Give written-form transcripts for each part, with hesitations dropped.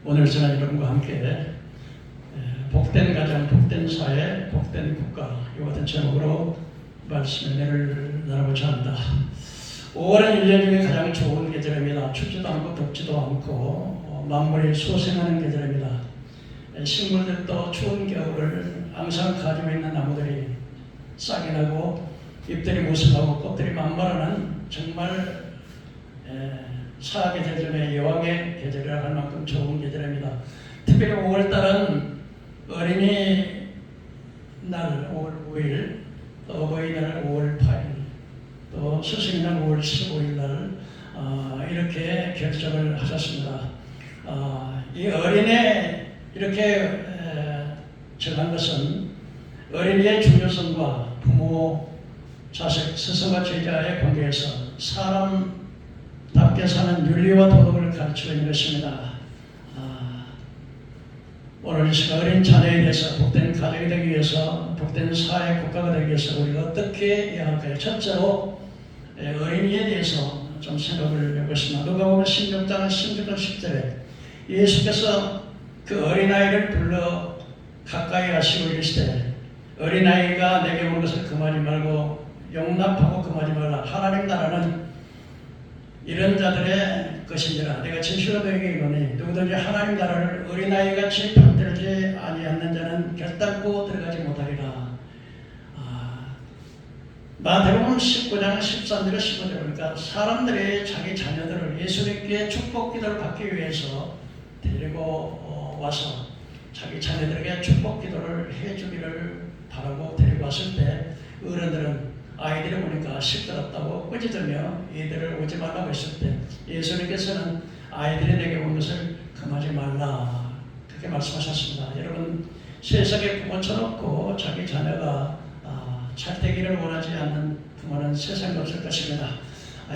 오늘 저는 여러분과 함께 복된 가정, 복된 사회, 복된 국가 이와 같은 제목으로 말씀을 나누고자 합니다. 5월은 1년 중에 가장 좋은 계절입니다. 춥지도 않고 덥지도 않고 만물이 소생하는 계절입니다. 식물들도 추운 겨울을 항상 가지고 있는 나무들이 싹이 나고 잎들이 무성하고 꽃들이 만발하는 정말 사계절 중에 여왕의 계절이라 할 만큼 좋은 계절입니다. 특별히 5월달은 어린이날 5월 5일, 또 어버이날 5월 8일, 또 스승의날 5월 15일날 이렇게 결정을 하셨습니다. 이 어린이 이렇게 정한 것은 어린이의 중요성과 부모, 자식, 스승과 제자의 관계에서 사람답게 사는 윤리와 도덕을 가르치고 있는 것입니다. 오늘 이 시간 어린 자녀에 대해서 복된 가정이 되기 위해서, 복된 사회 국가가 되기 위해서 우리가 어떻게 해야 할까요? 첫째로 어린이에 대해서 좀 생각을 해보겠습니다. 누가복음 16장 16절 10절에 예수께서 그 어린아이를 불러 가까이 하시고 이르시되 어린아이가 내게 오는 것을 금하지 말고 용납하고 금하지 말라. 하나님 나라는 이런 자들의 것이니라. 내가 진실로 너희에게 이르노니 누구든지 하나님 나라를 어린아이같이 받들지 아니하는 자는 결단코 들어가지 못하리라. 마태복음 19장 13절에 15절 보니까 사람들이 자기 자녀들을 예수님께 축복 기도를 받기 위해서 데리고 와서 자기 자녀들에게 축복 기도를 해주기를 바라고 데리고 왔을 때 어른들은 아이들을 보니까 시끄럽다고 꾸짖으며 이들을 오지 말라고 했을 때 예수님께서는 아이들이 내게 온 것을 금하지 말라 그렇게 말씀하셨습니다. 여러분, 세상에 부모 쳐놓고 자기 자녀가 잘 되기를 원하지 않는 부모는 세상에 없을 것입니다.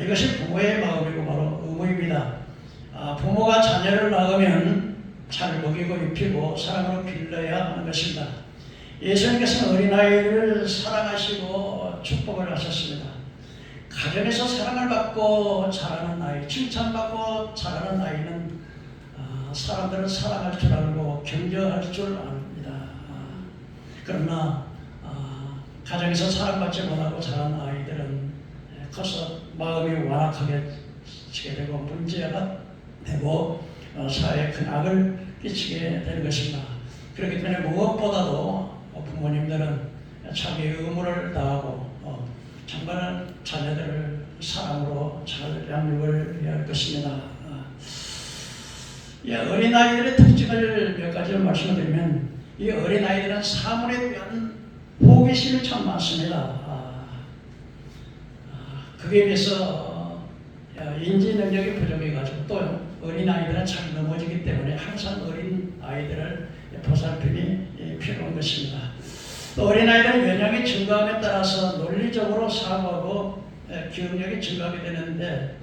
이것이 부모의 마음이고 바로 의무입니다. 부모가 자녀를 낳으면 잘 먹이고 입히고 사랑으로 길러야 하는 것입니다. 예수님께서는 어린아이를 사랑하시고 축복을 하셨습니다. 가정에서 사랑을 받고 자라는 아이, 칭찬받고 자라는 아이는 사람들을 사랑할 줄 알고 경계할 줄 압니다. 그러나 가정에서 사랑받지 못하고 자란 아이들은 커서 마음이 완악하게 지게 되고 문제가 되고 사회에 큰 악을 끼치게 되는 것입니다. 그렇기 때문에 무엇보다도 부모님들은 자기 의무를 다하고 정말 자녀들을 사랑으로 잘 양육을 해야 할 것입니다. 어린아이들의 특징을 몇 가지를 말씀을 드리면 이 어린아이들은 사물에 대한 호기심이 참 많습니다. 그에 비해서 인지 능력이 부족해가지고 또 어린아이들은 잘 넘어지기 때문에 항상 어린아이들을 보살핌이 필요한 것입니다. 또 어린아이들은 연령이 증가함에 따라서 논리적으로 사고하고 기억력이 증가하게 되는데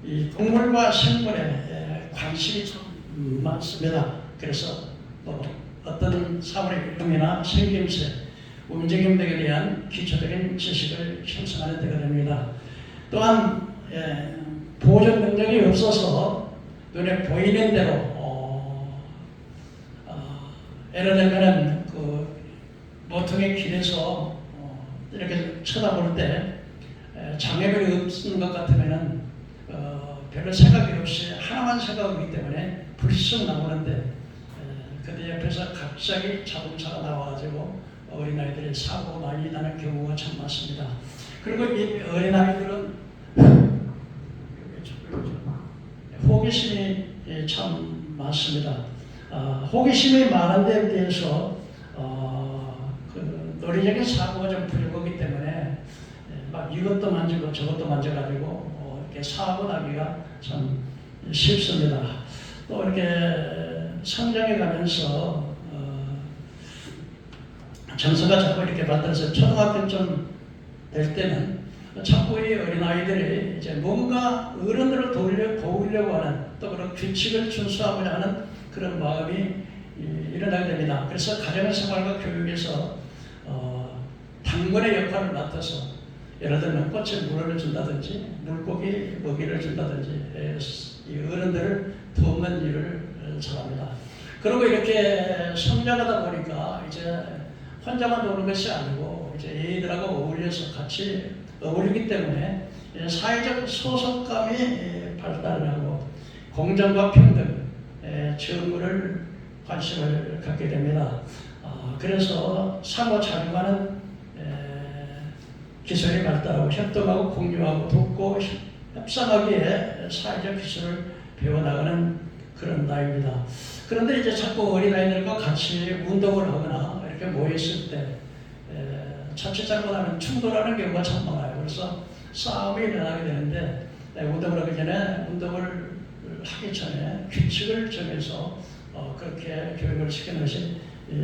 이 동물과 생물에 관심이 좀 많습니다. 그래서 어떤 사물의 이름이나 생김새, 움직임 등에 대한 기초적인 지식을 형성하는 데가 됩니다. 또한 보존 능력이 없어서 눈에 보이는 대로 예를 들면 그 모퉁이 길에서 이렇게 쳐다볼 때 장애물이 없는 것 같으면은 별로 생각이 없이 하나만 생각하기 때문에 불쑥 나오는데 그때 옆에서 갑자기 자동차가 나와가지고 어린아이들이 사고 많이 나는 경우가 참 많습니다. 그리고 이 어린아이들은 호기심이 참 많습니다. 호기심이 많은 데에 대해서 그 논리적인 사고가 좀 부족하기 때문에 막 이것도 만지고 저것도 만져가지고 이렇게 사고 나기가 참 쉽습니다. 또 이렇게 성장해 가면서 정서가 자꾸 이렇게 발달해서 초등학교쯤 될 때는 자꾸 이 어린아이들이 이제 뭔가 어른들을 도우려고 하는 또 그런 규칙을 준수하고자 하는 그런 마음이 일어나게 됩니다. 그래서 가정생활과 교육에서 당번의 역할을 맡아서 예를 들면 꽃에 물을 준다든지 물고기 먹이를 준다든지 이 어른들을 돕는 일을 잘합니다. 그리고 이렇게 성장하다 보니까 이제 혼자만 노는 것이 아니고 이제 애들하고 어울려서 같이 어울리기 때문에 사회적 소속감이 발달하고 공정과 평등, 정의를 관심을 갖게 됩니다. 그래서 상호 작용하는 기술이 발달하고 협동하고 공유하고 돕고 협상하기에 사회적 기술을 배워나가는 그런 나이입니다. 그런데 이제 자꾸 어린아이들과 같이 운동을 하거나 이렇게 모였을 때 자칫 잘못하면 충돌하는 경우가 참 많아요. 그래서 싸움이 일어나게 되는데 운동을 하기 전에 운동을 하기 전에 규칙을 정해서 그렇게 교육을 시키는 것이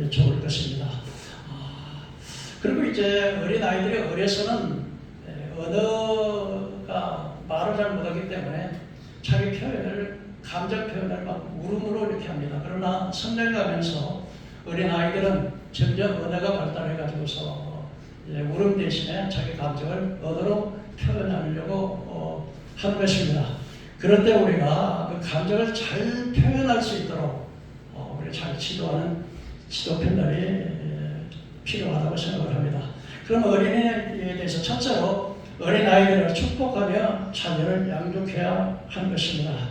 좋을 것입니다. 그리고 이제 어린아이들이 어려서는 언어가 말을 잘 못하기 때문에 자기 표현을 감정 표현을 막 울음으로 이렇게 합니다. 그러나 성장하면서 어린아이들은 점점 언어가 발달해가지고서 울음 대신에 자기 감정을 언어로 표현하려고 하는 것입니다. 그럴 때 우리가 그 감정을 잘 표현할 수 있도록 우리 잘 지도하는 지도 편달이 필요하다고 생각을 합니다. 그럼 어린이에 대해서 첫째로 어린아이들을 축복하며 자녀를 양육해야 하는 것입니다.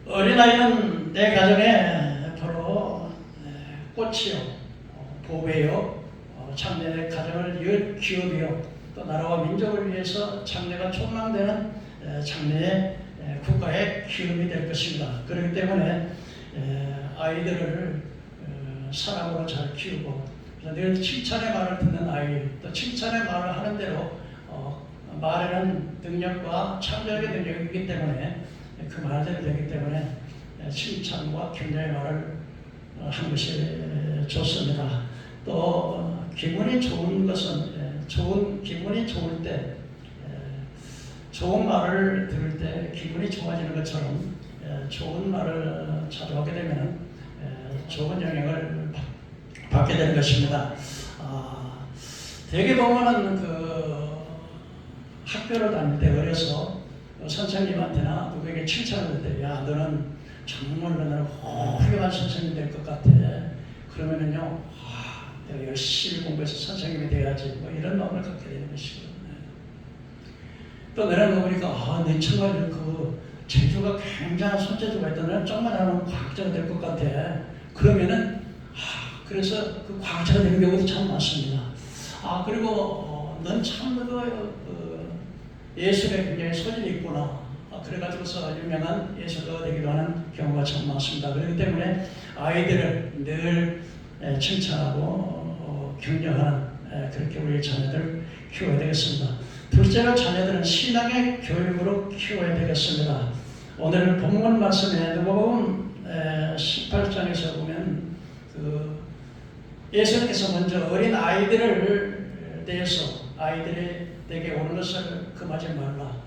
어린아이는 내 가정에 바로 꽃이요, 보배요, 장래의 가정을 이을 기업이요, 또 나라와 민족을 위해서 장래가 촉망되는 장래의 국가의 기업이 될 것입니다. 그렇기 때문에 아이들을 사랑으로 잘 키우고 늘 칭찬의 말을 듣는 아이, 또 칭찬의 말을 하는 대로 말에는 능력과 창조력의 능력이 있기 때문에 그 말대로 되기 때문에 칭찬과 격려의 말을 하는 것이 좋습니다. 또 기분이 좋은 것은 기분이 좋을 때 좋은 말을 들을 때 기분이 좋아지는 것처럼 좋은 말을 자주 하게 되면 좋은 영향을 받게 되는 것입니다. 대개 보면은 그 학교를 다닐 때 어려서 선생님한테나 누구에게 칭찬을 할 때, 야, 너는 정말 너는 훌륭한 선생님 될 것 같아. 그러면은요, 내가 열심히 공부해서 선생님이 돼야지. 뭐 이런 마음을 갖게 되는 것이거든요. 또 내가 보니까, 내 정말 그 재주가 굉장한 손재주가 있다. 너는 정말 나는 과학자가 될 것 같아. 그러면은, 그래서 그 과학자가 되는 경우도 참 많습니다. 그리고 넌 참 예술에 굉장히 소질이 있구나. 그래가지고서 유명한 예술가가 되기도 하는 경우가 참 많습니다. 그렇기 때문에 아이들을 늘 칭찬하고 격려하는 그렇게 우리 자녀들 키워야 되겠습니다. 둘째로 자녀들은 신앙의 교육으로 키워야 되겠습니다. 오늘 본문 말씀에 누가복음 18장에서 보면 예수님께서 먼저 어린 아이들을 대해서 아이들에게 오는 것을 금하지 말라.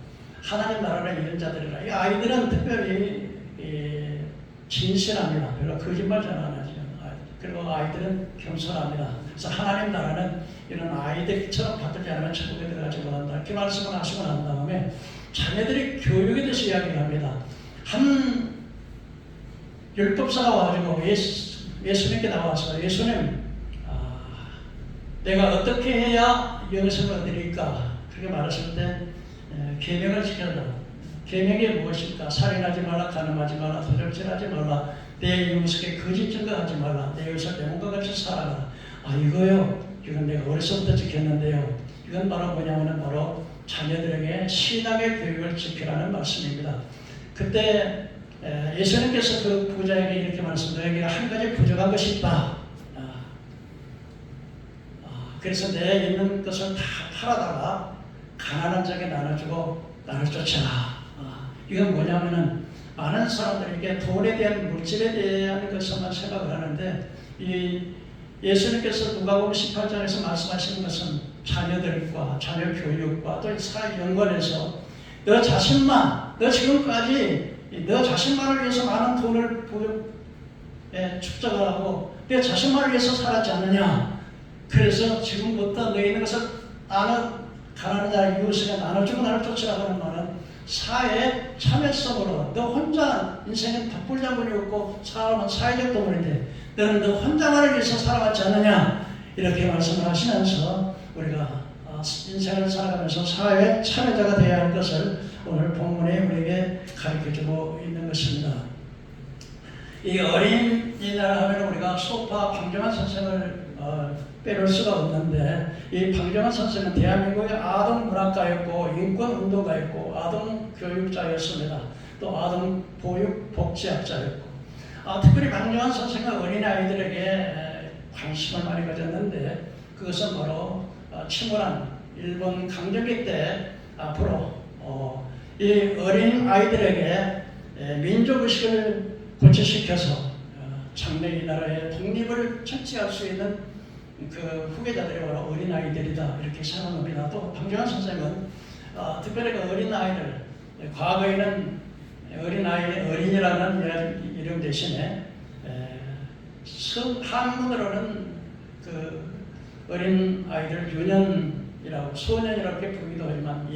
하나님 나라를 이룬 자들이라. 이 아이들은 특별히 진실합니다. 별로 거짓말 잘 안 하죠. 그리고 아이들은 겸손합니다. 그래서 하나님 나라는 이런 아이들처럼 받들지 않으면 천국에 들어가지 못한다. 이렇게 말씀을 하시고 난 다음에 자녀들이 교육에 대해서 이야기를 합니다. 한 율법사가 와가지고 예수님께 나와서 예수님, 내가 어떻게 해야 영생을 얻으리까? 그렇게 말했을 때 계명을 지켜라. 계명이 무엇일까? 살인하지 말라, 간음하지 말라, 도적질하지 말라, 내 이웃에게 거짓 증거하지 말라, 내 이웃을 내 몸과 같이 살아라. 이거요. 이건 내가 어려서부터 지켰는데요. 이건 바로 뭐냐면 바로 자녀들에게 신앙의 교육을 지키라는 말씀입니다. 그때 예수님께서 그 부자에게 이렇게 말씀하셨습니다. 너에게 한 가지 부족한 것이 있다. 그래서 내 있는 것을 다 팔아다가 가난한 자에게 나눠주고 나를 쫓아라. 이건 뭐냐면은 많은 사람들에게 돈에 대한 물질에 대한 것만 생각을 하는데 이 예수님께서 누가복음 18장에서 말씀하시는 것은 자녀들과 자녀 교육과 또 사회 연관해서 너 자신만, 너 지금까지 너 자신만을 위해서 많은 돈을 축적을 하고 너 자신만을 위해서 살았지 않느냐. 그래서 지금부터 너희 있는 것을 나는 가난한 자와 이웃에게 나눠주고 나를 쫓으라 하는 말은 사회 참여성으로 너 혼자 인생은 덕불장군이 없고 사람은 사회적 동물인데 너는 너 혼자만을 위해서 살아왔지 않느냐 이렇게 말씀을 하시면서 우리가 인생을 살아가면서 사회 참여자가 되어야 할 것을 오늘 본문에 우리에게 가르쳐주고 있는 것입니다. 이 어린이날 하면 우리가 소파 방정환 선생을 빼놓을 수가 없는데 이 방정환 선생은 대한민국의 아동 문학가였고 인권 운동가였고 아동 교육자였습니다. 또 아동 보육 복지학자였고 특별히 방정환 선생은 어린아이들에게 관심을 많이 가졌는데 그것은 바로 침몰한 일본 강점기 때 앞으로 이 어린 아이들에게 민족의식을 고취시켜서 장래 이 나라의 독립을 청취할 수 있는 그 후계자들이 바로 어린아이들이다 이렇게 생각합니다. 또 방정환 선생은 특별히 그 어린아이들 과거에는 어린이라는 이름 대신에 한문으로는 그 어린아이들 유년이라고 소년이라고 부르기도 하지만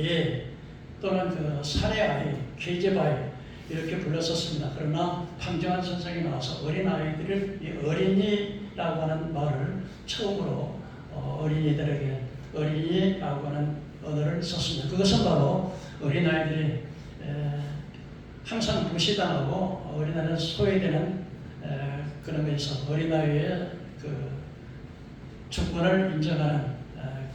또는 그 사내아이, 계집아이 이렇게 불렀었습니다. 그러나 방정환 선생이 나와서 어린아이들을 어린이라고 하는 말을 처음으로 어린이들에게 어린이라고 하는 언어를 썼습니다. 그것은 바로 어린아이들이 항상 무시당하고 어린아이는 소외되는 그런 것에서 어린아이의 그 주권을 인정하는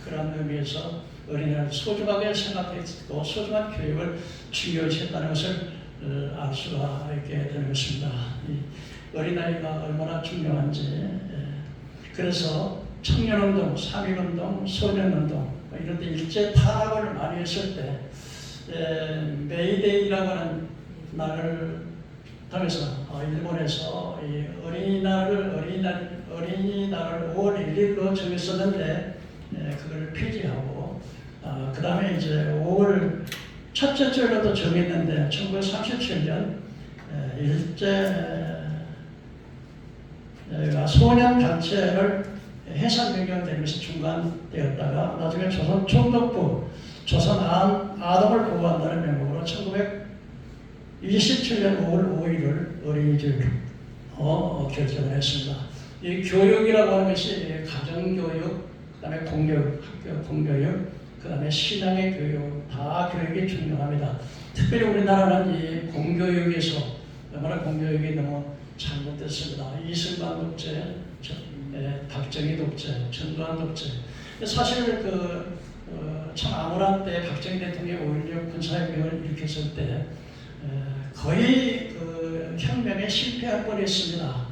그런 의미에서 어린이를 소중하게 생각했고 소중한 교육을 중요시 했다는 것을 알 수가 있게 되는 것입니다. 이 어린아이가 얼마나 중요한지 그래서 청년운동, 삼일운동, 소년운동 이런 데 일제 탄압을 많이 했을 때 메이데이라고 하는 날을 통해서 일본에서 이 어린이날을 5월 1일로 정했었는데 그걸 폐지하고 그 다음에 이제 5월 첫째 주로도 정했는데 1937년 일제 소년 단체를 해산 변경되면서 중단되었다가 나중에 조선 총독부 조선 아동을 보호한다는 명목으로 1927년 5월 5일을 어린이주의로 결정을 했습니다. 이 교육이라고 하는 것이 가정교육, 그 다음에 공교육, 학교 공교육, 그 다음에 신앙의 교육, 다 교육이 중요합니다. 특별히 우리나라는 이 공교육에서 얼마나 공교육이 너무 잘못됐습니다. 이승만 독재, 박정희 독재, 전두환 독재. 사실 참 암울한 때 박정희 대통령이 5.16 군사혁명을 일으켰을 때 거의 그 혁명에 실패할 뻔했습니다.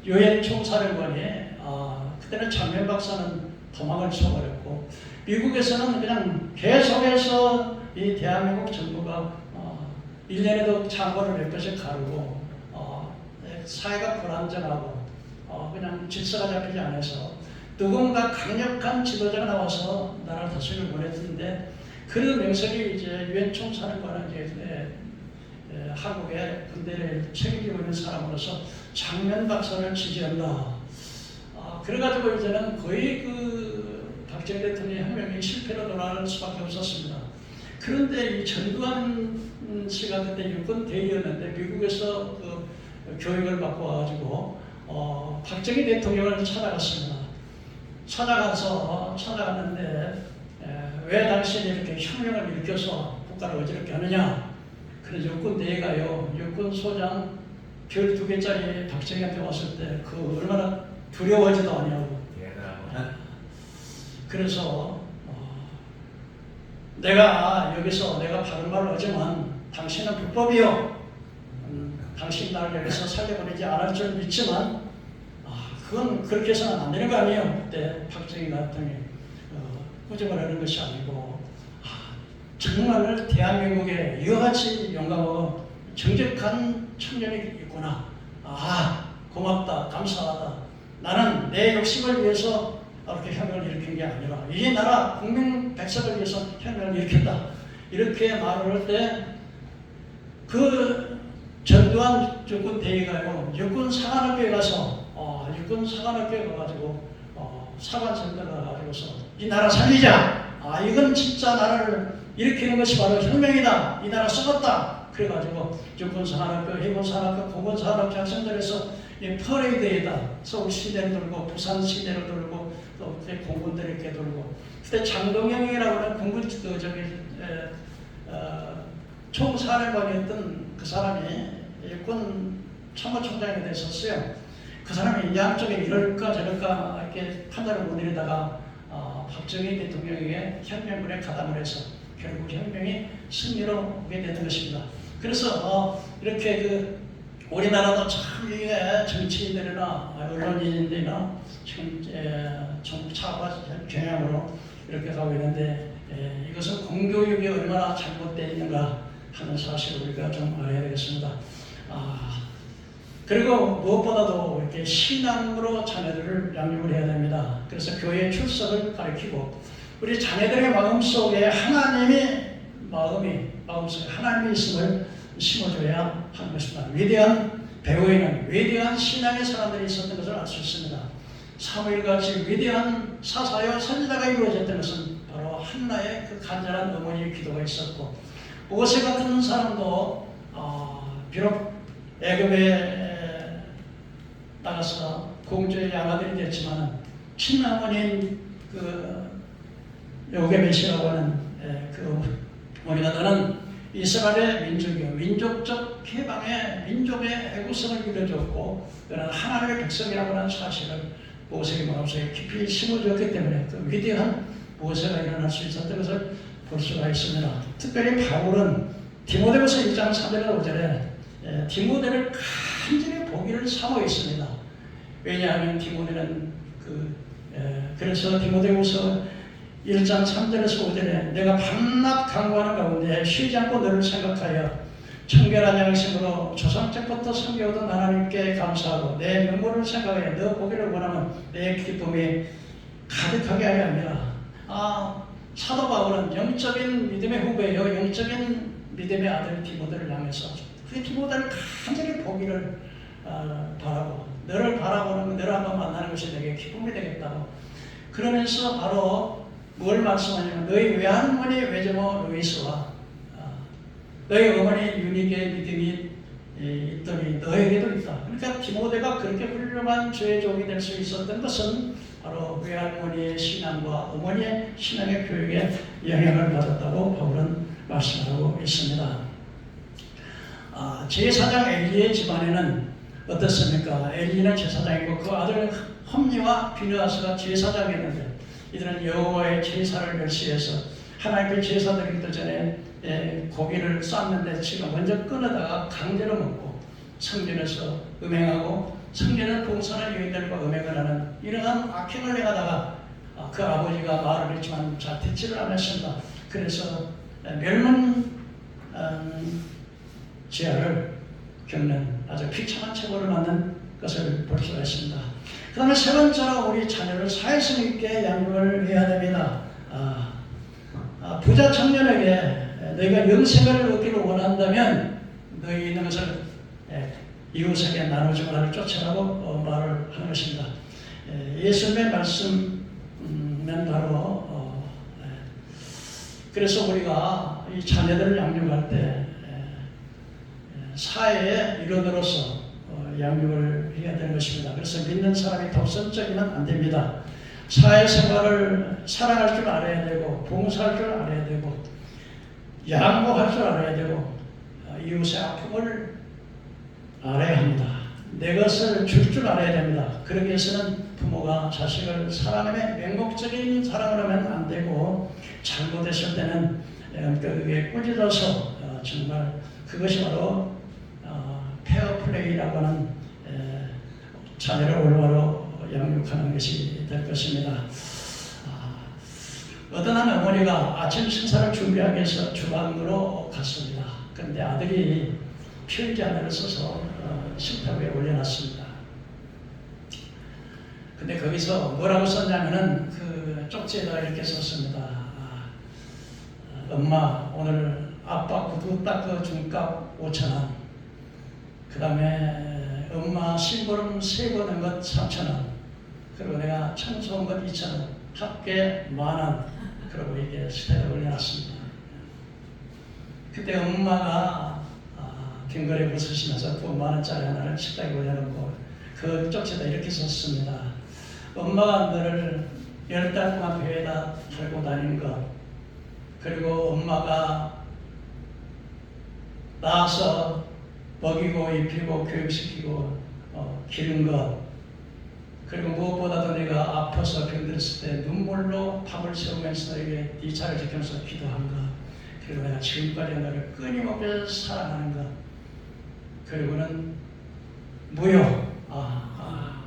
유엔 총사령관이 그때는 장면 박사는 도망을 쳐버렸고 미국에서는 그냥 계속해서 이 대한민국 정부가 1년에도 장관을 몇 번씩 가르고 사회가 불안정하고 그냥 질서가 잡히지 않아서 누군가 강력한 지도자가 나와서 나라를 다스리길 원했는데 그 명색이 이제 유엔 총사령관은 이제 한국의 군대를 책임지고 있는 사람으로서 장면 박사를 지지한다. 그래가지고 이제는 거의 그 박정희 대통령의 혁명이 실패로 돌아갈 수밖에 없었습니다. 그런데 이 전두환 씨가 그때 유권 대의였는데 미국에서 그 교육을 받고 와가지고 박정희 대통령을 찾아갔습니다. 찾아갔는데 왜 당신이 이렇게 혁명을 일으켜서 국가를 어지럽게 하느냐? 그래서 육군 대위가요, 육군 소장 별 2개짜리 박정희한테 왔을 때 그 얼마나 두려워하지도 않냐고. 그래서 내가 여기서 내가 바른 말을 하지만 당신은 불법이요. 당신 나를 여기서 살려보내지 않을 줄 믿지만 그건 그렇게 해서는 안 되는 거 아니에요. 그때 박정희 대통령이 꾸중을 하는 것이 아니고 정말 대한민국에 이와 같이 용감하고 정직한 청년이 있구나. 고맙다, 감사하다. 나는 내 욕심을 위해서 이렇게 혁명을 일으킨 게 아니라 이 나라 국민 백성을 위해서 혁명을 일으켰다. 이렇게 말을 할 때 그 전두환 육군 대위가요, 육군 사관학교에 가서 육군 사관학교에 가가지고 사관 선배가 가지고서 이 나라 살리자. 이건 진짜 나라를 일으키는 것이 바로 혁명이다. 이 나라 썩었다. 그래가지고 육군산업교, 해군산업교, 공군산업교 학생들에서 이 퍼레이드에다 서울 시내를 돌고 부산 시내를 돌고 또 공군들 이렇게 돌고, 그때 장동영이라고 하는 공군 총사령관이었던 그 사람이 일본 참모총장이 됐었어요. 그 사람이 양쪽에 이럴까 저럴까 이렇게 판단을 못 내리다가 박정희 대통령에게 혁명군에 가담을 해서 결국 혁명이 승리로 오게 되는 것입니다. 그래서 이렇게 우리나라도 참 이게 정치인들이나 언론인들이나 지금 정부 차과 경향으로 이렇게 가고 있는데, 이것은 공교육이 얼마나 잘못되어 있는가 하는 사실을 우리가 좀 알아야 되겠습니다. 그리고 무엇보다도 이렇게 신앙으로 자녀들을 양육을 해야 됩니다. 그래서 교회 출석을 가르치고, 우리 자녀들의 마음속에 마음속에 하나님이 있음을 심어줘야 하는 것입니다. 위대한 배후에는 위대한 신앙의 사람들이 있었던 것을 알 수 있습니다. 사무엘같이 위대한 사사요 선지자가 이루어졌던 것은 바로 한나의 그 간절한 어머니의 기도가 있었고, 모세 같은 사람도 비록 애굽에 나가서 공주의 양아들이 됐지만 친어머니인 그 요게벳이라고 하는 그 어머니가 너는 이스라엘의 민족이요 민족적 해방의 민족의 애국성을 이루어줬고 너는 하나님의 백성이라고 하는 사실을 모세의 마음속에 깊이 심어줬기 때문에 그 위대한 모세가 일어날 수 있었던 것을 볼 수가 있습니다. 특별히 바울은 디모데후서 1장 3절과 5절에 디모데를 간절히 보기를 사모했습니다. 있습니다. 왜냐하면 디모데는 그래서 디모데후서 1장 3절에서 5절에 내가 밤낮 강구하는 가운데 쉬지 않고 너를 생각하여 청결한 양심으로 조상적부터 섬겨오던 하나님께 감사하고 내 명물을 생각하여 너 보기를 원하면 내 기쁨이 가득하게 하려 합니다. 사도 바울은 영적인 믿음의 후배요 영적인 믿음의 아들 디모데를 향해서 그 디모데를 간절히 보기를 바라고 너를 바라보는 너를 한번 만나는 것이 내게 기쁨이 되겠다고 그러면서 바로 뭘 말씀하냐면 너희 외할머니 외조모 루이스와 너희 어머니 유니게의 믿음이 있더니 너에게도 있다. 그러니까 디모데가 그렇게 훌륭한 주의 종이 될 수 있었던 것은 바로 외할머니의 신앙과 어머니의 신앙의 교육에 영향을 받았다고 바울은 말씀하고 있습니다. 제사장 엘리의 집안에는 어떻습니까? 엘리는 제사장이고 그 아들 홈리와 비느하스가 제사장이었는데 이들은 여호와의 제사를 멸시해서 하나님께 제사 드리기 전에 고기를 쌌는데 지가 먼저 끊어다가 강제로 먹고 성전에서 음행하고 성전을 봉사하는 여인들과 음행을 하는 이러한 악행을 행하다가 그 아버지가 말을 했지만 잘 듣지를 않았습니다. 그래서 멸문 제하를 겪는 아주 비참한 처벌을 받는 것을 볼 수가 있습니다. 그 다음에 세 번째로 우리 자녀를 사회성 있게 양육을 해야 됩니다. 부자 청년에게 너희가 영생을 얻기를 원한다면 너희 있는 것을 이웃에게 나누지 말을 쫓아라고 말을 하는 것입니다. 예수님의 말씀은 바로 그래서 우리가 이 자녀들을 양육할 때 사회의 일원으로서 양육을 해야 되는 것입니다. 그래서 믿는 사람이 독선적이면 안 됩니다. 사회생활을 사랑할 줄 알아야 되고 봉사할 줄 알아야 되고 양보할 줄 알아야 되고 이웃의 아픔을 알아야 합니다. 내 것을 줄 줄 알아야 됩니다. 그러기 위해서는 부모가 자식을 사랑하며 맹목적인 사랑을 하면 안 되고 잘못했을 때는 그게 꾸짖어서 정말 그것이 바로 페어플레이라고 하는 자녀를 올바로 양육하는 것이 될 것입니다. 어떤 한 어머니가 아침 식사를 준비하기 위해서 주방으로 갔습니다. 그런데 아들이 편지 하나를 써서 식탁 위에 올려놨습니다. 근데 거기서 뭐라고 썼냐면은 그 쪽지에다가 이렇게 썼습니다. 엄마 오늘 아빠 구두 닦아 준 값 5,000원 그 다음에 엄마 심부름 세고 낸 것 3,000원 그리고 내가 청소한 것 2,000원 합계 10,000원 그러고 이게 스테이를 올려놨습니다. 그때 엄마가 빙거리 웃으시면서 그 5만원짜리 하나를 식탁에 올려놓고 그 쪽지에다 이렇게 썼습니다. 엄마가 너를 10달 동안 배에다 달고 다니는 것, 그리고 엄마가 낳아서 먹이고 입히고 교육시키고 기른 것, 그리고 무엇보다도 내가 아파서 병들었을 때 눈물로 밥을 세우면서 너에게 네 차를 지키면서 기도한 것, 그리고 내가 지금까지 너를 끊임없이 사랑하는 것, 그리고는 무효,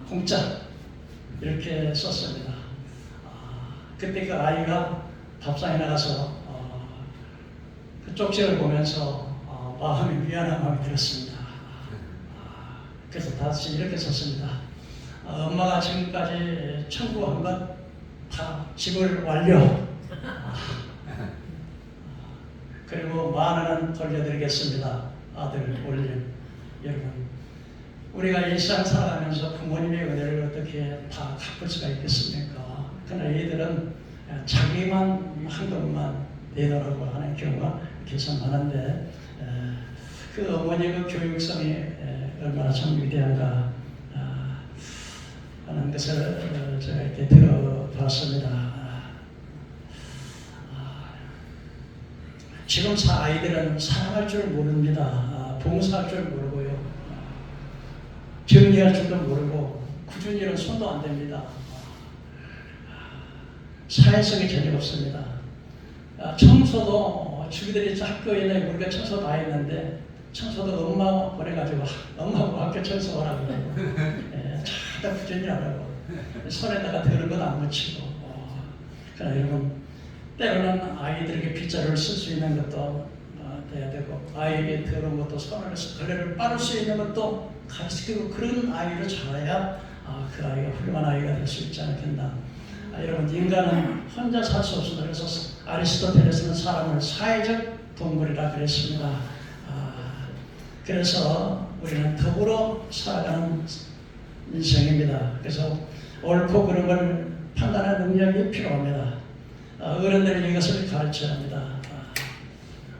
공짜 이렇게 썼습니다. 그때 그 아이가 밥상에 나가서 그 쪽지를 보면서 마음이 미안한 마음이 들었습니다. 그래서 다시 이렇게 썼습니다. 엄마가 지금까지 청구한 것 다 집을 완료. 그리고 10,000원은 돌려드리겠습니다. 아들 올림. 여러분, 우리가 일상 살아가면서 부모님의 은혜를 어떻게 다 갚을 수가 있겠습니까? 그러나 얘들은 자기만 한 것만 내놓으라고 하는 경우가 계속 많은데, 그 어머니의 그 교육성이 얼마나 참 위대한가 하는 것을 제가 이렇게 들어봤습니다. 지금 아이들은 사랑할 줄 모릅니다. 봉사할 줄 모르고요. 정리할 줄도 모르고 꾸준히는 손도 안 댑니다. 사회성이 전혀 없습니다. 청소도 주기들이 학교에 우리가 청소 다 했는데 청소도 엄마 보내가지고 엄마하고 학교 청소하라고 다 꾸준히 하라고 손에다가 더러운 건 안 묻히고. 그러나 여러분, 때로는 아이들에게 빗자루를 쓸 수 있는 것도 돼야 되고, 아이에게 더러운 것도 손을 해서 걸레를 빠를 수 있는 것도 가르치고, 그런 아이로 자라야 그 아이가 훌륭한 아이가 될 수 있지 않겠나. 여러분, 인간은 혼자 살 수 없습니다. 그래서 아리스토텔레스는 사람을 사회적 동물이라 그랬습니다. 그래서 우리는 더불어 살아가는 인생입니다. 그래서 옳고 그른 걸 판단하는 능력이 필요합니다. 어른들은 이것을 가르쳐야 합니다.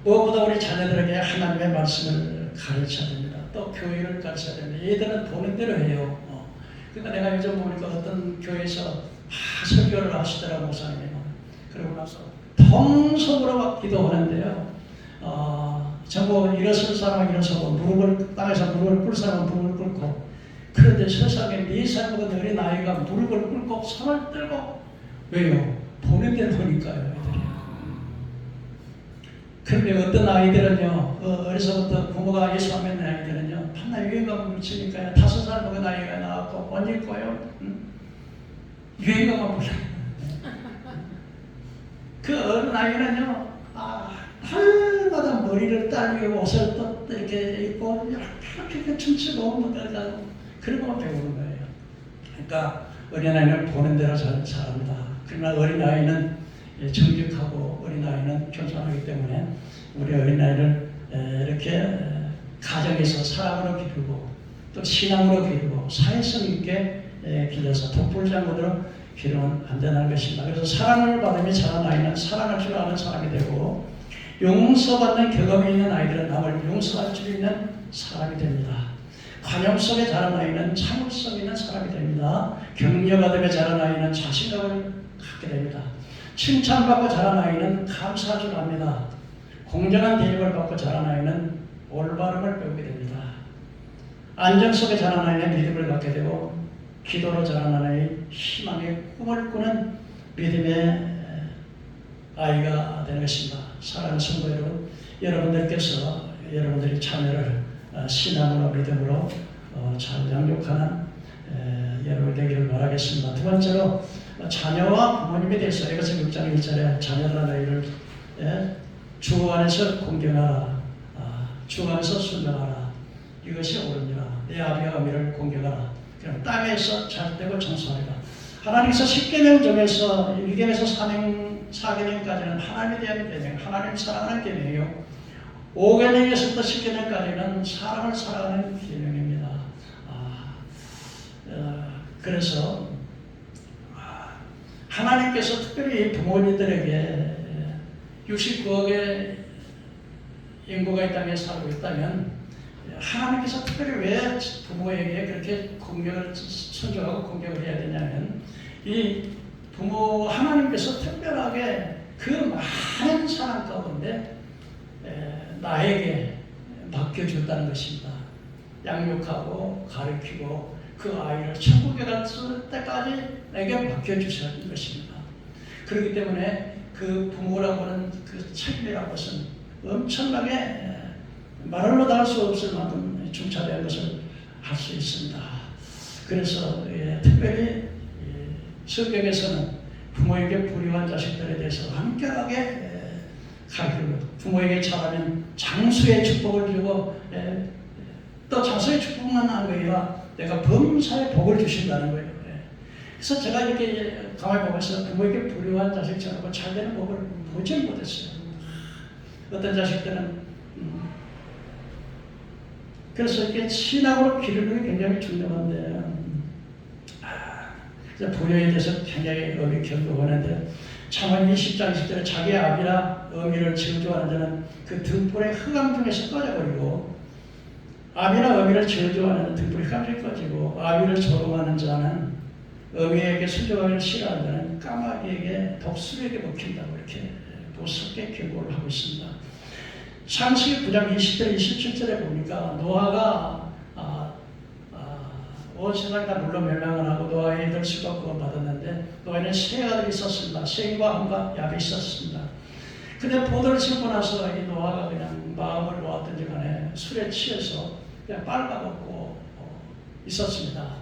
무엇보다 우리 자녀들에게 하나님의 말씀을 가르쳐야 됩니다. 또 교회를 가르쳐야 됩니다. 얘들은 보는 대로 해요. 그러니까 내가 요즘 보니까 어떤 교회에서 설교를 하시더라고요, 목사님이. 그러고 나서 통속으로 막 기도하는데요. 전부 일어설 사람은 일어서고, 땅에서 무릎을 꿇을 사람은 무릎을 꿇고, 그런데 세상에 4살보다 어린 아이가 무릎을 꿇고 손을 들고, 왜요? 보는 대로 보니까요, 애들이. 그런데 어떤 아이들은요, 어려서부터 부모가 예수 안 믿는 아이들은요, 하나 유행가만 붙이니까요, 5살 먹은 아이가 나왔고, 옷 입고요, 유행가만 불러요. 그 어른 아이는요, 날마다 머리를 딸리고 옷을 또 이렇게 입고, 이렇게 춤추고, 그러고 배우는 거예요. 그러니까 어린아이는 보는 대로 잘합니다. 그러나 어린아이는 정직하고 어린아이는 겸손하기 때문에 우리 어린아이를 이렇게 가정에서 사랑으로 기르고 또 신앙으로 기르고 사회성 있게 길러서 독불장군으로 기르면 안 되는 것입니다. 그래서 사랑을 받으며 자란 아이는 사랑할 줄 아는 사람이 되고, 용서받는 경험이 있는 아이들은 남을 용서할 줄 있는 사람이 됩니다. 관용 속에 자란 아이는 참을성 있는 사람이 됩니다. 격려받으며 자란 아이는 자신감을 갖게 됩니다. 칭찬받고 자란 아이는 감사할 줄 압니다. 공정한 대접을 받고 자란 아이는 올바름을 배우게 됩니다. 안정 속에 자란 아이는 믿음을 갖게 되고, 기도로 자라는 아이, 희망의 꿈을 꾸는 믿음의 아이가 되는 것입니다. 사랑하는 성도 여러분, 여러분들께서 여러분들의 자녀를 신앙으로 믿음으로 잘 양육하는 여러분 되기를 바라겠습니다. 두 번째로, 자녀와 부모님에 대해서 에베소 6장 1절에 자녀들아 너희를 주 안에서 공경하라, 주 안에서 순종하라, 이것이 옳으니라. 내 아비와 어미를 공경하라. 그럼 땅에서 잘되고 청소하리라. 하나님께서 10계명 중에서 1계명에서 4계명까지는 하나님에 대한 계명, 하나님을 사랑하는 계명이요, 5계명에서부터 10계명까지는 사람을 사랑하는 계명입니다. 그래서 하나님께서 특별히 부모님들에게 69억의 인구가 이 땅에 살고 있다면 하나님께서 특별히 왜 부모에게 그렇게 공격을 순종하고 공격을 해야 되냐면 이 부모 하나님께서 특별하게 그 많은 사랑 가운데 나에게 맡겨준다는 것입니다. 양육하고 가르치고 그 아이를 천국에 갔을 때까지 내게 맡겨주시는 것입니다. 그렇기 때문에 그 부모라고 하는 그 책임이라는 것은 엄청나게 말로 다 할 수 없을 만큼 중차대한 것을 할 수 있습니다. 그래서 특별히 성경에서는 부모에게 불효한 자식들에 대해서 엄격하게 가르치고 부모에게 잘하면 장수의 축복을 주고 또 장수의 축복만 하는 게 아니라 내가 범사에 복을 주신다는 거예요. 그래서 제가 이렇게 가만히 보면서 부모에게 불효한 자식처럼 잘 되는 법을 보지 못했어요. 어떤 자식들은 그래서 이렇게 신앙으로 기르는 게 굉장히 중요한데 부녀에 대해서 굉장히 어미 경고하는데 창원 20장 20절에 자기 아비나 어미를 저주하는 자는 그 등불의 흑암 중에서 꺼져버리고 아비나 어미를 저주하는 등불의 흑암 중에 꺼지고 아비를 조롱하는 자는 어미에게 순종하기를 싫어하는 자는 까마귀에게 독수리에게 먹힌다고 이렇게 무섭게 경고를 하고 있습니다. 창세기 9장 20절 27절에 보니까 노아가 온 세상이 다 물론 멸망을 하고 노아의 들수가 구원받았는데 노아에는 세 아들이 있었습니다. 셈과 함과 야벳이 있었습니다. 근데 보도를 심고 나서 이 노아가 그냥 마음을 놓았든지 간에 술에 취해서 그냥 빨아먹고 있었습니다.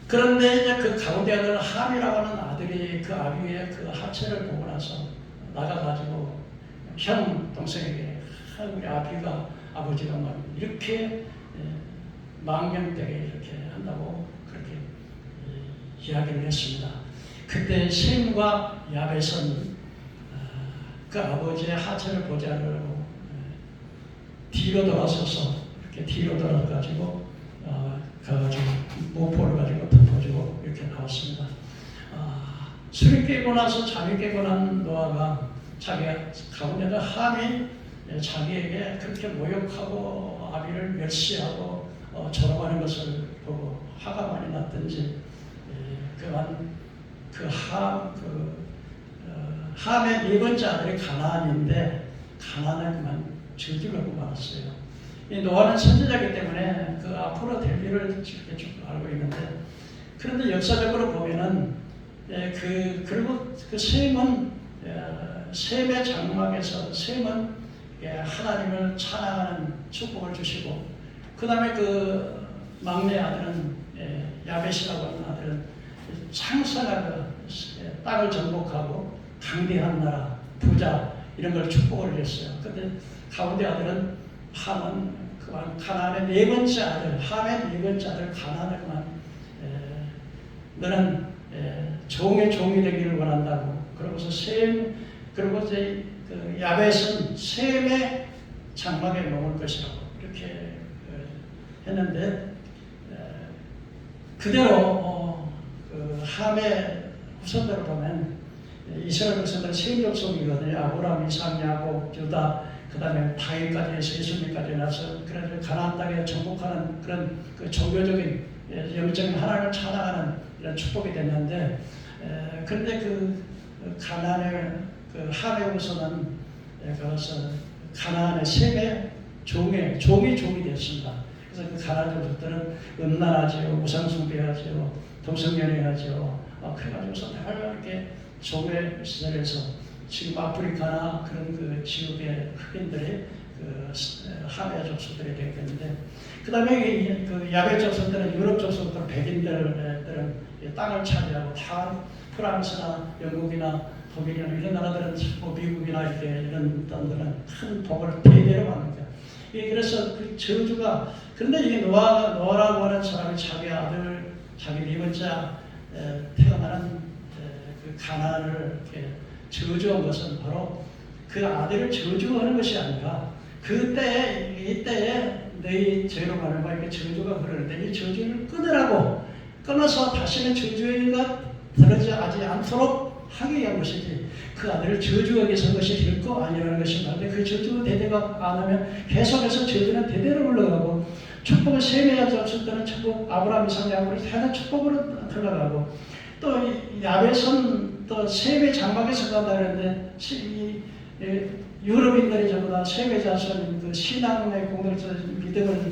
그런데 이제 그 가운데 아들 함이라고 하는 아들이 그 아비의 그 하체를 보고 나서 나가가지고 형 동생에게 우리 아버지가 이렇게 망명되게 이렇게 한다고 그렇게 이야기를 했습니다. 그때 셈과 야벳은 그 아버지의 하체를 보지 않으려고 뒤로 돌아서서 이렇게 뒤로 돌아가지고 가가지고 모포를 가지고 덮어주고 이렇게 나왔습니다. 술이 깨고 나서 잠이 깨고 난 노아가 자기가 가운데서 함이 자기에게 그렇게 모욕하고 아비를 멸시하고 조롱하는 것을 보고 화가 많이 났든지 함의 네 번째 아들이 가나안인데 가나안을 그만 저주하고 말았어요. 이 노아는 선지자이기 때문에 그 앞으로 될 일을 이렇게 쭉 알고 있는데 그런데 역사적으로 보면은 그리고 그 셈의 장막에서 셈은 하나님을 찬양하는 축복을 주시고 그 다음에 그 막내 아들은 야벳이라고 하는 아들은 창성하고 땅을 정복하고 강대한 나라 부자 이런 걸 축복을 했어요. 그런데 가운데 아들은 함은 그만 가나안의 네 번째 아들 함의 네 번째 아들 가나안을 그만 너는 종의 종이 되기를 원한다고 그러고서 그리고 이제 그 야벳은 셈의 장막에 머물 것이라고 이렇게 했는데 그대로 그 함의 후손들을 보면 이스라엘 백성들은 셈 족속이거든요. 아브라함, 이삭, 야곱, 유다, 그 다음에 다윗까지 해서 예수님까지 나서 그래서 가나안 땅에 정복하는 그런 그 종교적인 영적인 하나님을 찬양하는 이런 축복이 됐는데 그런데 그 가나안의 그 함의 후손은 그래서 가나안의 셈의 종이 됐습니다. 그래서 그 가나안 족들은 음란하지요, 우상숭배하지요, 동성연애하지요. 그래가지고서 이렇게 종의 시절에서 지금 아프리카나 그런 그 지역의 흑인들이 그 함의 족속들이 되겠는데 그 다음에 그 야벳 족속들은 유럽 족속들 백인들은 땅을 차지하고 다 프랑스나 영국이나 독일이나 이런 나라들은 미국이나 이렇게 이런 땅들은 큰 복을 대대로 받는다. 그래서 그 저주가 그런데 이게 노아라고 하는 사람이 자기 아들 자기 네 번째 태어나는 그 가나안을 이렇게 저주한 것은 바로 그 아들을 저주하는 것이 아니라 이때에 너희 죄로 말하면 이렇게 저주가 흐르는데 이 저주를 끊으라고 끊어서 다시는 저주가 들어가지 않도록 하기 위한 것이지 그 아들을 저주하기 위해서 한 것이 결코 아니라는 것이 말인데 그 저주 대대가 안 하면 계속해서 저주는 대대로 흘러가고 축복을 셈에 잡았을 때는 축복 아브라함, 이삭, 야곱을 세는 축복으로 흘러가고 또 야베선 또 셈의 장막에서 간다 그랬는데 유럽인들이 전부 다 셈의 자손 그 신앙의 공동체 믿음을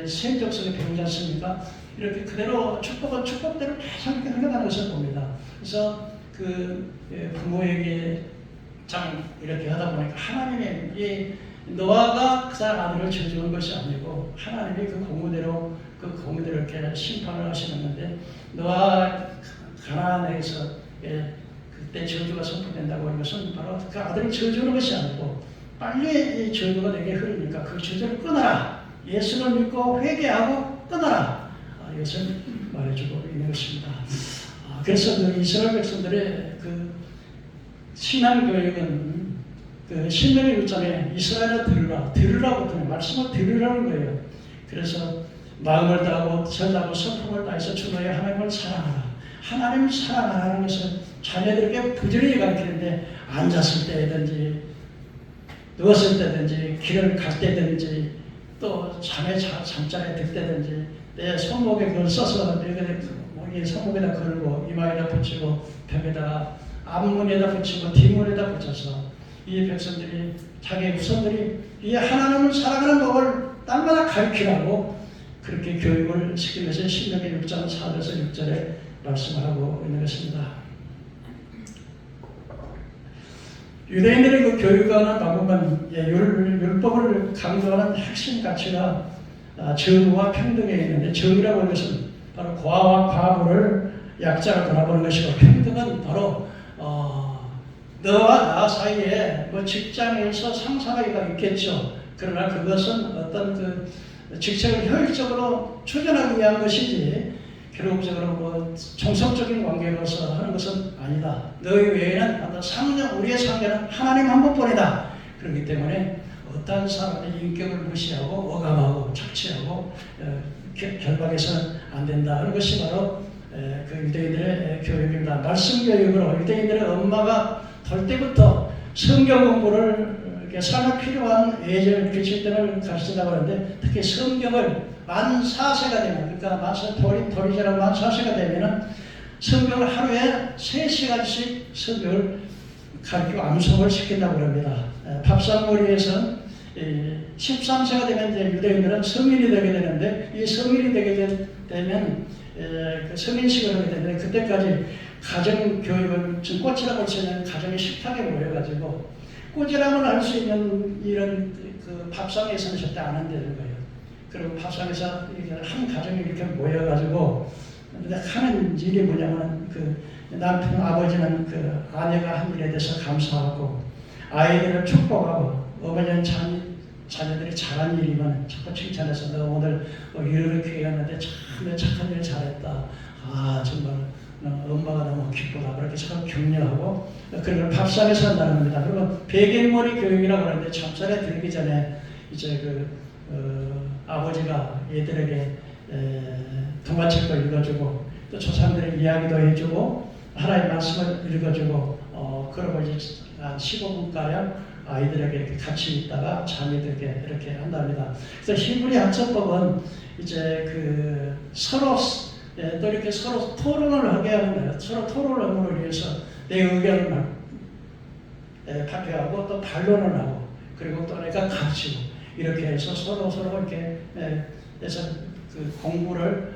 셈 족속에 배우지 않습니까? 이렇게 그대로 축복은 축복대로 계속 이렇게 흘러가는 것을 봅니다. 그래서 그 부모에게 참 이렇게 하다 보니까 하나님의 이 노아가 그 사람 아들을 저주한 것이 아니고 하나님이 그 공무대로 이렇게 심판을 하시는데 노아 가나안에서 그때 저주가 선포된다고 하는 것은 바로 그 아들을 저주하는 것이 아니고 빨리 이 저주가 내게 흐르니까 그 저주를 끊어라. 예수를 믿고 회개하고 끊어라. 이것을 말해주고 있는 것입니다. 그래서 그 이스라엘 백성들의 그 신앙 교육은 그 신명기 6장에 이스라엘아 들으라고 말씀을 들으라는 거예요. 그래서 마음을 다하고 전하고 성품을 다해서 주 너의 하나님을 사랑하라. 하나님을 사랑하라는 것은 자녀들에게 부지런히 가르치는데 앉았을 때든지 누웠을 때든지 길을 갈 때든지 또 잠자리에 들 때든지 내 손목에 그걸 써서 이 손목에다 걸고 이마에다 붙이고 벽에다가 앞문에다 붙이고 뒷문에다 붙여서 이 백성들이 자기 후손들이 이 하나님을 사랑하는 법을 날마다 가르치라고 그렇게 교육을 시키는 것이 신명기 6장 4절에서 6절에 말씀을 하고 있는 것입니다. 유대인들의 그 교육하는 방법은 율법을 강조하는 핵심 가치가 정의와 평등에 있는데 정의라고 하는 것은 바로 과와 과부를 약자로 돌아보는 것이고 평등은 바로 너와 나 사이에 뭐 직장에서 상사가 있겠죠. 그러나 그것은 어떤 그 직책을 효율적으로 추진하기 위한 것이지 결국적으로 뭐 정성적인 관계로서 하는 것은 아니다. 너희 외에는 우리의 상대는 하나님 한 분뿐이다. 그렇기 때문에 어떤 사람의 인격을 무시하고 억압하고 착취하고 결박해서는 안 된다. 하는 것이 바로 그 유대인들의 교육입니다. 말씀 교육으로 유대인들의 엄마가 덜 때부터 성경 공부를 삶에 필요한 예절 규칙들을 가르친다고 하는데 특히 성경을 만 4세가 되면 그러니까 도리자라고 만 4세가 되면은 성경을 하루에 3시간씩 성경을 가르치고 암송을 시킨다고 합니다. 밥상머리에서 13세가 되면 이제 유대인들은 성인이 되게 되는데 이 성인이 되게 되면 그 성인식을 하게 되는데 그때까지 가정교육은 지금 꽃이라고 할 수 있는 가정의 식탁에 모여가지고 꾸지람을 할 수 있는 이런 그 밥상에서는 절대 안 한다는 거예요. 그리고 밥상에서 한 가정이 이렇게 모여가지고 하는 일이 뭐냐면 그 남편 아버지는 그 아내가 한 일에 대해서 감사하고 아이들을 축복하고 어머니는 자녀들이 잘한 일이면 자꾸 칭찬해서 너 오늘 이렇게 했는데 참 착한 일 잘했다. 아 정말 엄마가 너무 기쁘다. 그렇게 참 격려하고 그리고 밥상에서 한다는 겁니다. 그리고 베갯머리 교육이라고 하는데 잠자리에 들기 전에 이제 아버지가 얘들에게 동화책도 읽어주고 또 조상들의 이야기도 해주고 하나님의 말씀을 읽어주고 그러고 이제 한 15분가량 아이들에게 같이 있다가 자녀들에게 이렇게 한답니다. 그래서 히브리 학설법은 이제 그 서로 또 이렇게 서로 토론을 하게 하는 거예요. 서로 토론을 함으로 위해서 내 의견을 발표하고 또 반론을 하고 그리고 또 내가 가르치고 이렇게 해서 서로 이렇게 해서 그 공부를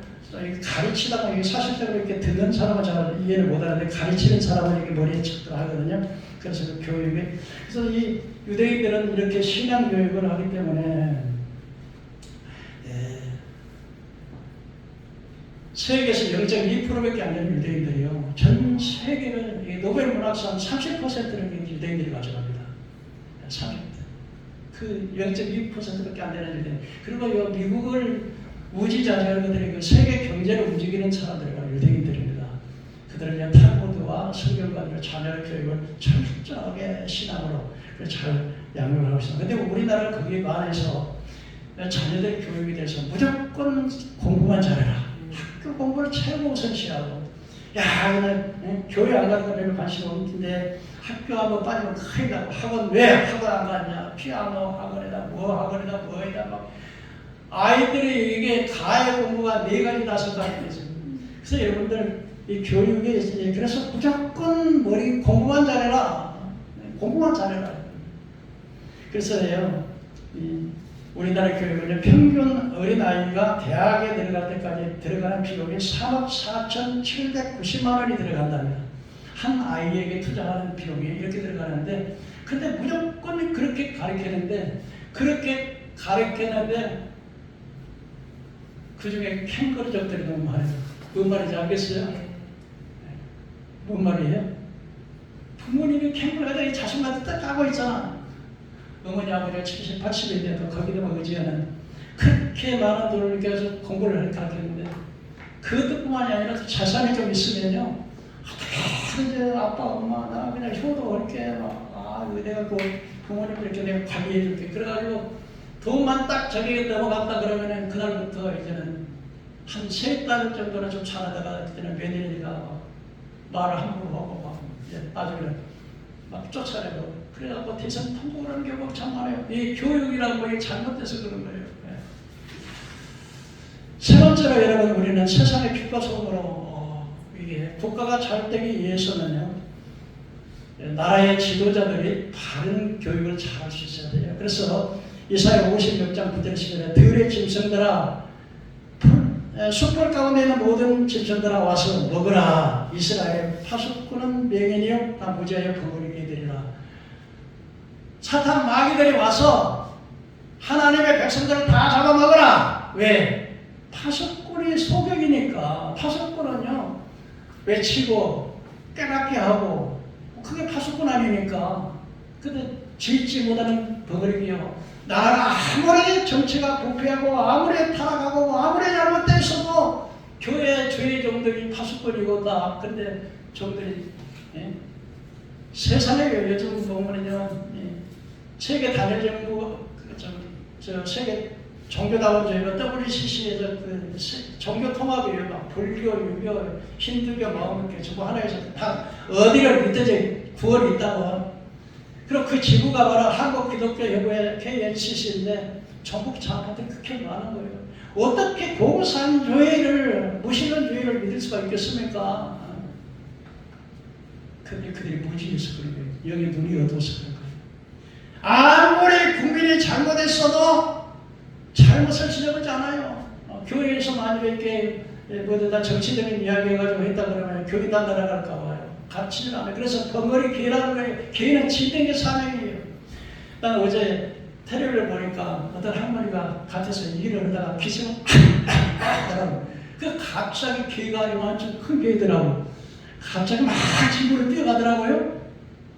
가르치다 보니 사실적으로 이렇게 듣는 사람은 잘 이해를 못하는데 가르치는 사람은 이렇게 머리에 착 하거든요. 그래서 그 교육이 그래서 이 유대인들은 이렇게 신앙 교육을 하기 때문에 세계에서 0.2%밖에 안 되는 유대인들이요. 전 세계를 노벨 문학상 30%를 유대인들이 가져갑니다. 30%. 그 0.2%밖에 안 되는 유대인. 그리고 미국을 우지자지하는 것들이 그 세계 경제를 움직이는 사람들이 바로 유대인들입니다. 그들을 위한 탈무드와 성경관으로 자녀의 교육을 철저하게 신앙으로 잘 양육을 하고 있습니다. 그런데 우리나라는 거기에 반해서 자녀들 교육에 대해서 무조건 공부만 잘해라. 학교 공부를 최고 우선시하고 야, 그냥 교회 안 가는 거 별로 관심 없는데 학교 한번 빠지면 큰일 나고 학원 왜 학원 안 갔냐? 피아노 학원에다 뭐 학원에다 뭐에다 막 아이들이 이게 가해 공부가 4가지 5가지 있어요. 그래서 여러분들 이 교육에 있어요. 그래서 무조건 머리 공부만 잘해라. 공부만 잘해라. 그래서요. 우리나라 교육은 평균 어린아이가 대학에 들어갈 때까지 들어가는 비용이 3억 4,790만 원이 들어간답니다. 한 아이에게 투자하는 비용이 이렇게 들어가는데, 근데 무조건 그렇게 가르치는데, 그 중에 캥거루족들이 너무 많아요. 뭔 말인지 알겠어요? 뭔 말이에요? 부모님이 캥거루가 자식한테 딱 까고 있잖아. 어머니 아버지가 70, 80이 돼도 거기다만 의지하는 그렇게 많은 돈을 이렇게 공부를 가르쳤는데, 그것뿐만이 아니라 자산이 좀 있으면요, 이제 아빠 엄마 나 그냥 효도 할게 내가 그 부모님 이렇게 내가 관리해 줄게. 그래가지고 돈만 딱 저기에 넘어갔다 그러면은 그날부터 이제는 한 3달 정도는 좀 잘하다가 그때는 며느리가 말을 함부로 하고 막 나중에 막 쫓아내고, 그래갖고 대선 통보를 하는 경우가 참 많아요. 이 교육이라는 거 잘못돼서 그런 거예요. 세 번째로 여러분, 우리는 세상의 빛과 소금으로 이게 국가가 잘 되기 위해서는요, 나라의 지도자들이 바른 교육을 잘 할 수 있어야 돼요. 그래서 이사야 56장 9절 10절에 들의 짐승들아, 숯불 가운데 있는 모든 짐승들아 와서 먹으라. 이스라엘 파수꾼은 맹인이요 다 무지하여 버무리게 되리라. 사탄 마귀들이 와서 하나님의 백성들을 다 잡아먹으라. 왜? 파수꾼이 소격이니까. 파수꾼은요, 외치고 깨닫게 하고, 그게 파수꾼 아니니까. 근데 짓지 못하는 버거리기요. 나라가 아무리 정치가 부패하고 아무리 타락하고 아무리 잘못됐어도 교회 주의 종들이 파수꾼이고 다. 근데 종들이 세상에 요즘 보면요, 세계 단일 정부 세계 종교다원주의가 WCC에서 그 종교 통합이에요. 막 불교, 유교, 힌두교, 마음교 전부 하나에서 다 어디를 믿든지 구원이 있다고. 그리고 그 지구가 바로 한국기독교협회 KNCC인데 전국 장파들이 그렇게 많은 거예요. 어떻게 공산주의를, 무신론주의를 믿을 수가 있겠습니까? 근데 그들이 무지해서 그런 거예요. 여기 눈이 어두워서 그런 거예요. 아무리 국민이 잘못했어도 잘못을 지적하지 않아요. 교회에서 만약에 이렇게 뭐다 정치적인 이야기 해가지고 했다 그러면 교회 다 날아갈까 봐요. 같이는 안 해요. 그래서 벙어리 기회라는 거예요. 기회는 진정의 사명이에요. 난 어제 테레비를 보니까 어떤 할머니가 밭에서 일을 하다가 기승을 하더라고. 그 갑자기 개가 이만큼 큰 개더라고. 갑자기 막 집으로 뛰어가더라고요.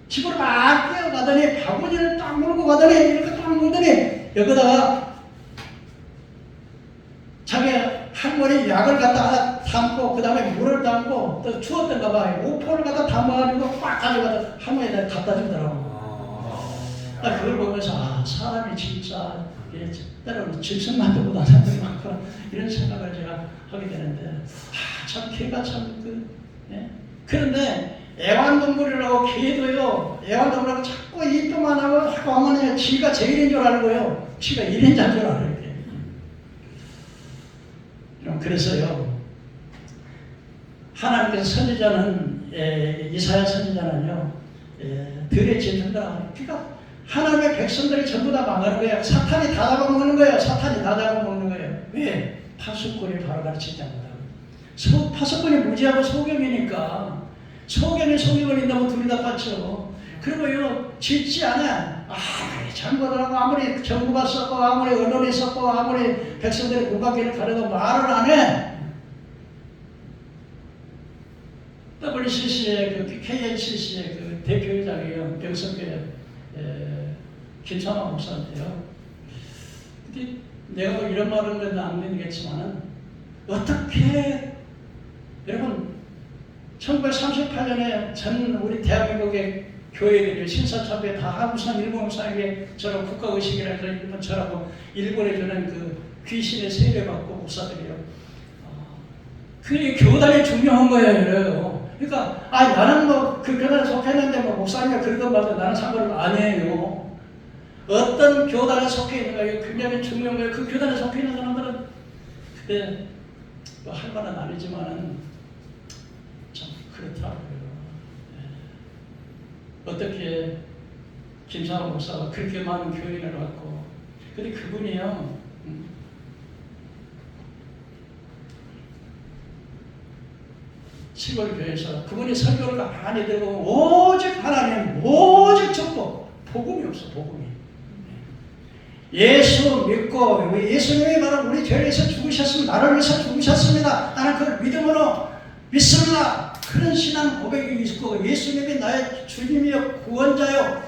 집으로 막 뛰어가더니 바구니를 딱 물고 가더니 이렇게 딱 물더니 여기다가 자기 할머니 약을 갖다가 담고 그 다음에 물을 담고 또 추웠던가 봐요. 오포를 갖다 담아가지고 꽉 가져가서 할머니에다 갖다 주더라고. 나 그걸 보면서 사람이 진짜 때로는 짐승만도 보다 사람이 많구나 이런 생각을 제가 하게 되는데 참 개가 참 그런데 애완동물이라고 개도요, 애완동물하고 자꾸 이쁘만 하고 하면 지가 제일인 줄 아는 거예요. 지가 1인자인 줄 알아요. 그래서요, 하나님께서 선지자는 이사야 선지자는요, 들의 짐승들아, 그러니까 하나님의 백성들이 전부 다 망하는 거예요. 사탄이 다 잡아먹는 거예요. 사탄이 다 잡아먹는 거예요. 왜? 파수꾼이 바로 가르치지 않는다고. 파수꾼이 무지하고 소경이니까 소경이 소경을 인다고 둘이 다 빠져. 그리고요, 짓지 않아. 잘못하고 아무리 정부가 썼고 아무리 언론이 썼고 아무리 백성들의 국가기를 가려도 말을 안 해. WCC의 그 KNCC의 그 대표회장이에요. 병성교회 김찬호 목사인데요. 근데 내가 뭐 이런 말은 안 되겠지만은 어떻게 여러분 1938년에 전 우리 대한민국의 교회들이 신사참배 다 하고선 일본 목사에게 저런 국가의식이라 해서 일본 저라고 일본에 주는 그 귀신의 세례 받고 목사들이요. 그게 교단이 중요한 거예요. 그러니까 나는 뭐 그 교단에 속했는데 뭐 목사님이 그러던 말도 나는 상관을 안 해요. 어떤 교단에 속해 있는가 이게 굉장히 중요한 거예요. 그 교단에 속해 있는 사람들은 그때 뭐 할 말은 아니지만은 참 그렇더라고요. 어떻게 김상호 목사가 그렇게 많은 교인을 갖고 근데 그분이요 시골 교회에서 그분이 설교를 많이 들고 오직 하나님 오직 축복 복음이 없어 복음이 예수 믿고 예수님이 바로 우리 죄를 위해서 죽으셨습니다. 나를 위해서 죽으셨습니다. 나는 그 믿음으로 믿습니다. 그런 신앙 고백이 있고 예수님이 나의 주님이요 구원자요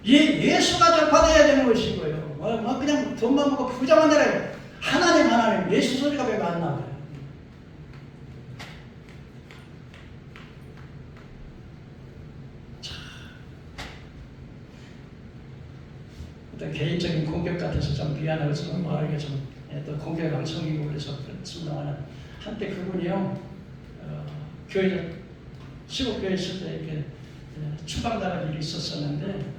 예수가 전파되어야 되는 것이고요. 그냥 돈만 먹고 부자만 되라 하나님 예수 소리가 왜 안 나와요? 어떤 개인적인 공격 같아서 좀 미안해서 말하기가 또 공격 방송이고 그래서 그렇습니다만 한때 그분이요 교회 시골 교회 있을 때 이렇게 추방당한 일이 있었었는데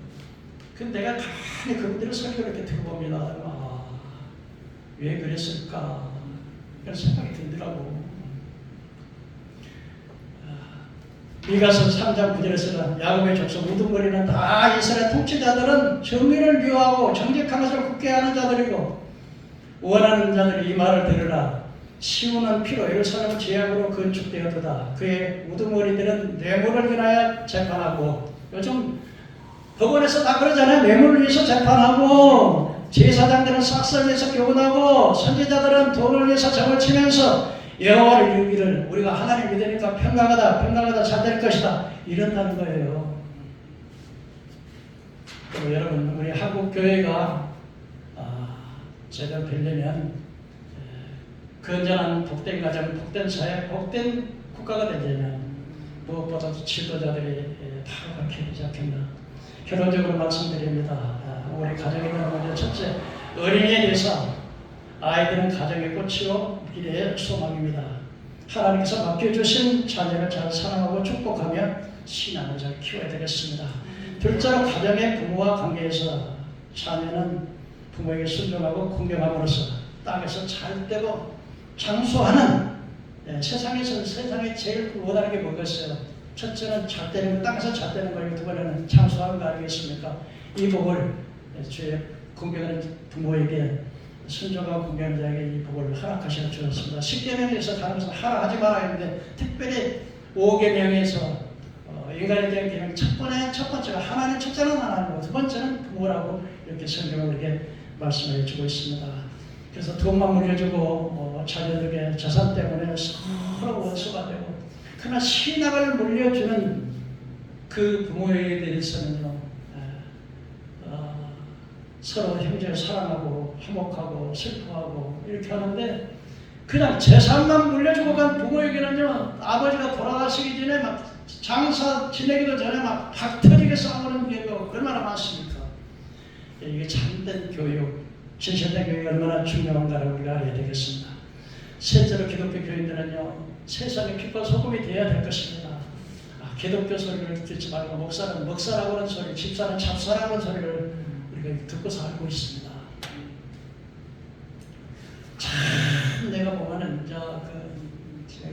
그 내가 가만히 그분들의 설교를 이렇게 들어봅니다. 왜 그랬을까 그런 생각이 들더라고. 미가서 3장 9절에서는 야곱의 족속 우두머리는 다 이스라엘 통치자들은 정의를 미워하고 정직한 것을 굳게 하는 자들이고 원하는 자들이 이 말을 들으라. 시온은 피로 예루살렘은 죄악으로 건축되었도다. 그의 우두머리들은 뇌물을 인하여 재판하고 요즘 법원에서 다 그러잖아요. 뇌물을 위해서 재판하고 제사장들은 싹쓸 위해서 교훈하고 선지자들은 돈을 위해서 점을 치면서 여호와를 이루기를 우리가 하나님 믿으니까 평강하다 잘 될 것이다 이런다는 거예요. 그리고 여러분 우리 한국 교회가 제대로 되려면 건전한 복된 가정, 복된 사회, 복된 국가가 되려면 무엇보다도 지도자들이 바로 그렇게 되지 않겠나. 결론적으로 말씀드립니다. 우리 가정에 대한 첫째 어린이에 대해서 아이들은 가정의 꽃이요 미래의 소망입니다. 하나님께서 맡겨주신 자녀를 잘 사랑하고 축복하며 신앙을 잘 키워야 되겠습니다. 둘째로 가정의 부모와 관계에서 자녀는 부모에게 순종하고 공경함으로써 땅에서 잘 되고 장수하는 세상에 제일 원하는 게 뭐겠어요? 첫째는 잘 되는 거, 땅에서 잘 되는 거고 두 번째는 장수하는 거 아니겠습니까? 이 복을 주의 공경하는 부모에게 순종하고 공경하는 자에게 이 복을 허락하셔 주셨습니다. 10계명에서 다른 것은 하라 하지 마라 했는데 특별히 5계명에서 인간에 대한 계명 첫 번째가 하나님, 첫째는 하나님이고 두 번째는 부모라고 이렇게 성경을 이렇게 말씀해 주고 있습니다. 그래서 돈만 물려주고 자녀들에게 재산 때문에 서로 원수가 되고 그러나 신앙을 물려주는 그 부모에 대해서는요 서로 형제를 사랑하고 화목하고 슬퍼하고 이렇게 하는데 그냥 재산만 물려주고 간 부모에게는요 아버지가 돌아가시기 전에 막 장사 지내기도 전에 막 박터지게 싸우는 경우가 얼마나 많습니까? 이게 참된 교육, 진실된 교육이 얼마나 중요한가를 우리가 알아야 되겠습니다. 셋째로 기독교 교인들은요 세상의 빛과 소금이 되어야 될 것입니다. 기독교 소리를 듣지 말고 먹사라고 하는 소리, 집사는 잡사라고 하는 소리를 우리가 듣고 살고 있습니다. 참 내가 보면은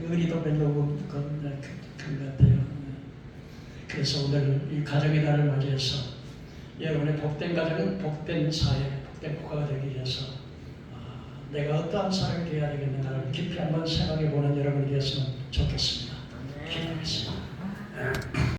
의리도 별로 그런 것 같아요. 그래서 오늘 이 가정의 날을 맞이해서 여러분의 복된 가정은 복된 사회, 복된 국가가 되기 위해서 내가 어떠한 사람이 되어야 되겠는가를 깊이 한번 생각해